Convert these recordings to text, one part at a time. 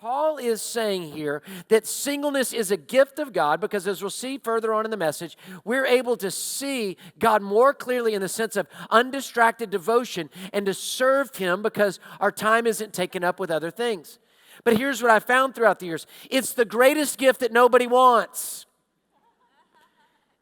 Paul is saying here that singleness is a gift of God because, as we'll see further on in the message, we're able to see God more clearly in the sense of undistracted devotion and to serve Him because our time isn't taken up with other things. But here's what I found throughout the years. It's the greatest gift that nobody wants.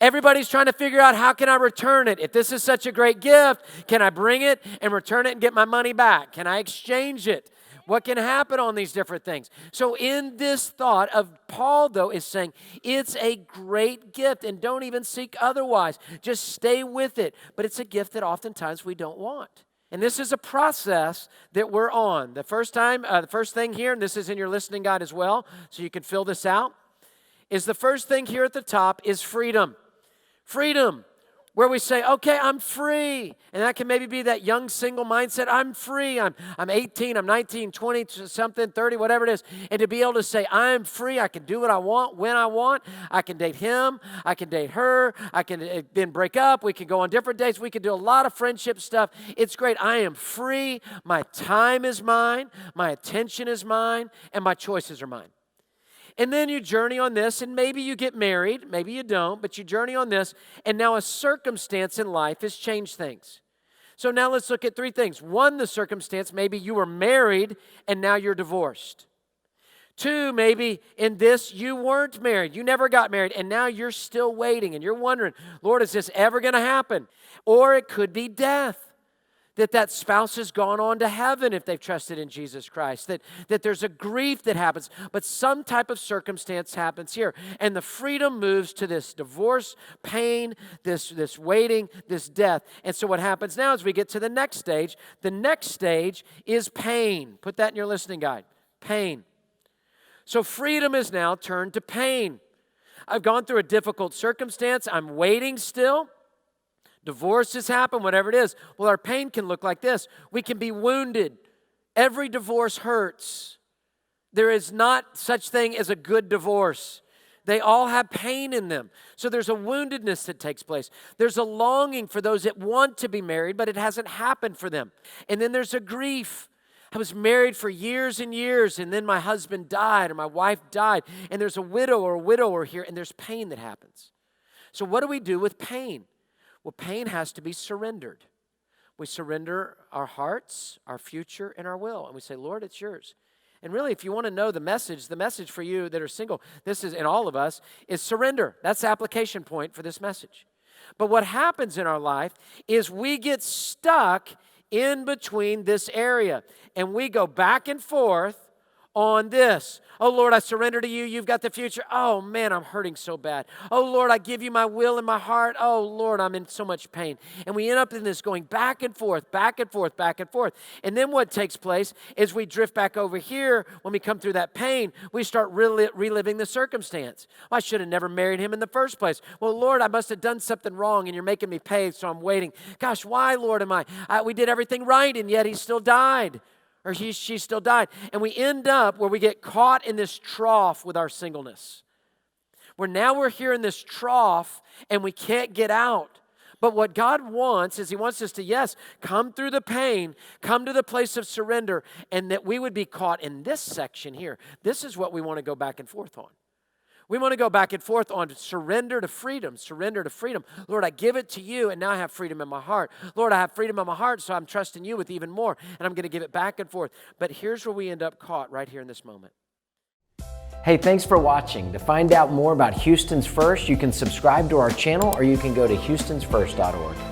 Everybody's trying to figure out, how can I return it? If this is such a great gift, can I bring it and return it and get my money back? Can I exchange it? What can happen on these different things? So in this thought of Paul, though, is saying it's a great gift and don't even seek otherwise. Just stay with it. But it's a gift that oftentimes we don't want. And this is a process that we're on. The first thing here, and this is in your listening guide as well, so you can fill this out, is the first thing here at the top is freedom. Freedom, where we say, okay, I'm free. And that can maybe be that young single mindset. I'm free. I'm 18, I'm 19, 20, something, 30, whatever it is. And to be able to say, I'm free. I can do what I want when I want. I can date him. I can date her. I can then break up. We can go on different dates. We can do a lot of friendship stuff. It's great. I am free. My time is mine. My attention is mine. And my choices are mine. And then you journey on this, and maybe you get married, maybe you don't, but you journey on this, and now a circumstance in life has changed things. So now let's look at three things. One, the circumstance, maybe you were married, and now you're divorced. Two, maybe in this, you weren't married, you never got married, and now you're still waiting, and you're wondering, Lord, is this ever going to happen? Or it could be death. That spouse has gone on to heaven if they've trusted in Jesus Christ. That there's a grief that happens, but some type of circumstance happens here. And the freedom moves to this divorce, pain, this waiting, this death. And so what happens now is we get to the next stage. The next stage is pain. Put that in your listening guide. Pain. So freedom is now turned to pain. I've gone through a difficult circumstance. I'm waiting still. Divorce has happened, whatever it is. Well, our pain can look like this. We can be wounded. Every divorce hurts. There is not such thing as a good divorce. They all have pain in them. So there's a woundedness that takes place. There's a longing for those that want to be married, but it hasn't happened for them. And then there's a grief. I was married for years and years, and then my husband died or my wife died, and there's a widow or a widower here, and there's pain that happens. So what do we do with pain? Well, pain has to be surrendered. We surrender our hearts, our future, and our will. And we say, Lord, it's yours. And really, if you want to know the message for you that are single, this is in all of us, is surrender. That's the application point for this message. But what happens in our life is we get stuck in between this area. And we go back and forth on this. Oh, Lord, I surrender to you. You've got the future. Oh, man, I'm hurting so bad. Oh, Lord, I give you my will and my heart. Oh, Lord, I'm in so much pain. And we end up in this going back and forth, back and forth, back and forth. And then what takes place is we drift back over here. When we come through that pain, we start reliving the circumstance. Well, I should have never married him in the first place. Well, Lord, I must have done something wrong, and you're making me pay, so I'm waiting. Gosh, why, Lord, am I? We did everything right, and yet he still died. Or she still died. And we end up where we get caught in this trough with our singleness. Where now we're here in this trough and we can't get out. But what God wants is He wants us to, yes, come through the pain, come to the place of surrender, and that we would be caught in this section here. This is what we want to go back and forth on. We want to go back and forth on surrender to freedom, surrender to freedom. Lord, I give it to you, and now I have freedom in my heart. Lord, I have freedom in my heart, so I'm trusting you with even more, and I'm going to give it back and forth. But here's where we end up caught right here in this moment. Hey, thanks for watching. To find out more about Houston's First, you can subscribe to our channel, or you can go to houstonsfirst.org.